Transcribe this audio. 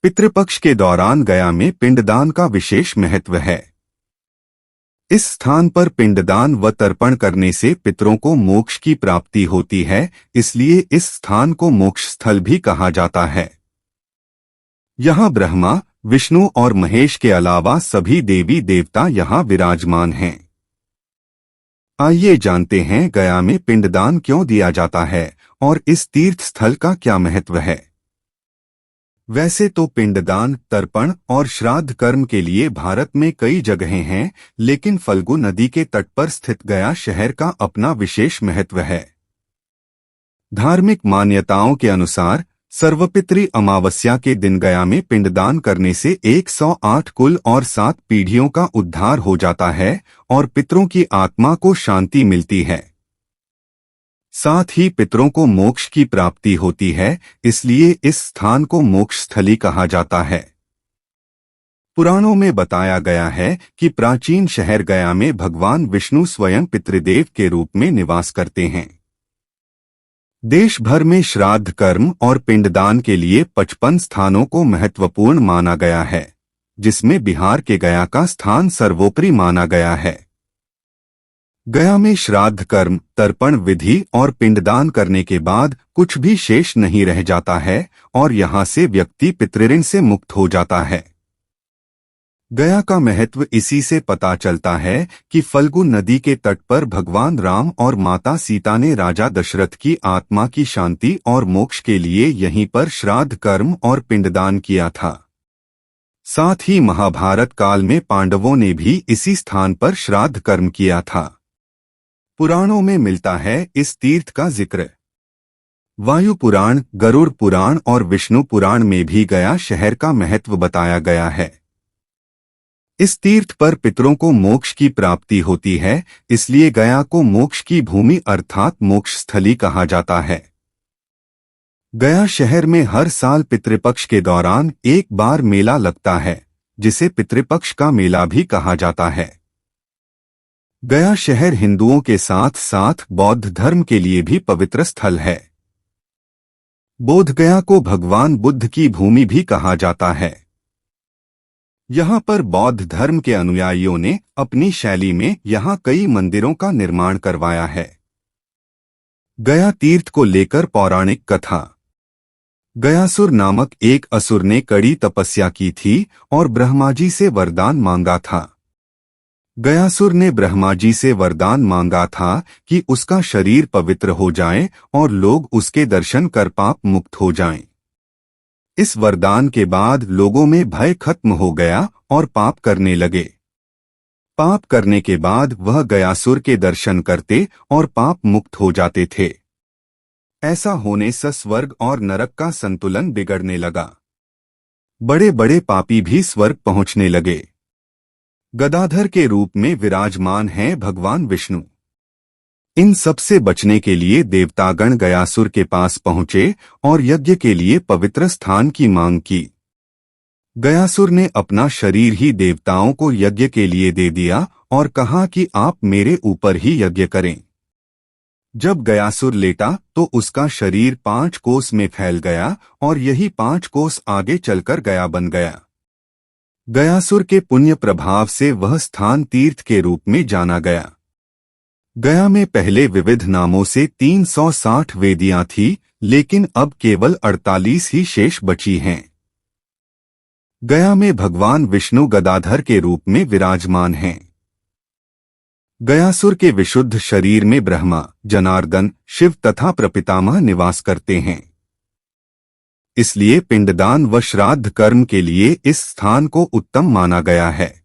पितृपक्ष के दौरान गया में पिंडदान का विशेष महत्व है। इस स्थान पर पिंडदान व तर्पण करने से पितरों को मोक्ष की प्राप्ति होती है, इसलिए इस स्थान को मोक्ष स्थल भी कहा जाता है। यहाँ ब्रह्मा, विष्णु और महेश के अलावा सभी देवी देवता यहाँ विराजमान हैं। आइए जानते हैं गया में पिंडदान क्यों दिया जाता है और इस तीर्थ स्थल का क्या महत्व है। वैसे तो पिंडदान, तर्पण और श्राद्ध कर्म के लिए भारत में कई जगहें हैं, लेकिन फल्गु नदी के तट पर स्थित गया शहर का अपना विशेष महत्व है। धार्मिक मान्यताओं के अनुसार सर्वपितृ अमावस्या के दिन गया में पिंडदान करने से 108 कुल और 7 पीढ़ियों का उद्धार हो जाता है और पितरों की आत्मा को शांति मिलती है। साथ ही पितरों को मोक्ष की प्राप्ति होती है, इसलिए इस स्थान को मोक्ष स्थली कहा जाता है। पुराणों में बताया गया है कि प्राचीन शहर गया में भगवान विष्णु स्वयं पितृदेव के रूप में निवास करते हैं। देश भर में श्राद्ध कर्म और पिंडदान के लिए 55 स्थानों को महत्वपूर्ण माना गया है, जिसमें बिहार के गया का स्थान सर्वोपरि माना गया है। गया में श्राद्ध कर्म, तर्पण विधि और पिंडदान करने के बाद कुछ भी शेष नहीं रह जाता है और यहाँ से व्यक्ति पितृऋण से मुक्त हो जाता है। गया का महत्व इसी से पता चलता है कि फल्गु नदी के तट पर भगवान राम और माता सीता ने राजा दशरथ की आत्मा की शांति और मोक्ष के लिए यहीं पर श्राद्ध कर्म और पिंडदान किया था। साथ ही महाभारत काल में पांडवों ने भी इसी स्थान पर श्राद्ध कर्म किया था। पुराणों में मिलता है इस तीर्थ का जिक्र। वायु पुराण, गरुड़ पुराण और विष्णु पुराण में भी गया शहर का महत्व बताया गया है। इस तीर्थ पर पितरों को मोक्ष की प्राप्ति होती है, इसलिए गया को मोक्ष की भूमि अर्थात मोक्ष स्थली कहा जाता है। गया शहर में हर साल पितृपक्ष के दौरान एक बार मेला लगता है, जिसे पितृपक्ष का मेला भी कहा जाता है। गया शहर हिंदुओं के साथ साथ बौद्ध धर्म के लिए भी पवित्र स्थल है। बोधगया को भगवान बुद्ध की भूमि भी कहा जाता है। यहाँ पर बौद्ध धर्म के अनुयायियों ने अपनी शैली में यहाँ कई मंदिरों का निर्माण करवाया है। गया तीर्थ को लेकर पौराणिक कथा। गयासुर नामक एक असुर ने कड़ी तपस्या की थी और ब्रह्मा जी से वरदान मांगा था। गयासुर ने ब्रह्मा जी से वरदान मांगा था कि उसका शरीर पवित्र हो जाए और लोग उसके दर्शन कर पाप मुक्त हो जाएं। इस वरदान के बाद लोगों में भय खत्म हो गया और पाप करने लगे। पाप करने के बाद वह गयासुर के दर्शन करते और पाप मुक्त हो जाते थे। ऐसा होने से स्वर्ग और नरक का संतुलन बिगड़ने लगा। बड़े बड़े पापी भी स्वर्ग पहुंचने लगे। गदाधर के रूप में विराजमान हैं भगवान विष्णु। इन सब से बचने के लिए देवतागण गयासुर के पास पहुंचे और यज्ञ के लिए पवित्र स्थान की मांग की। गयासुर ने अपना शरीर ही देवताओं को यज्ञ के लिए दे दिया और कहा कि आप मेरे ऊपर ही यज्ञ करें। जब गयासुर लेटा तो उसका शरीर 5 कोस में फैल गया और यही 5 कोस आगे चलकर गया बन गया। गयासुर के पुण्य प्रभाव से वह स्थान तीर्थ के रूप में जाना गया। गया में पहले विविध नामों से 360 वेदियां थी, लेकिन अब केवल 48 ही शेष बची हैं। गया में भगवान विष्णु गदाधर के रूप में विराजमान हैं। गयासुर के विशुद्ध शरीर में ब्रह्मा, जनार्दन, शिव तथा प्रपितामह निवास करते हैं। इसलिए पिंडदान व श्राद्ध कर्म के लिए इस स्थान को उत्तम माना गया है।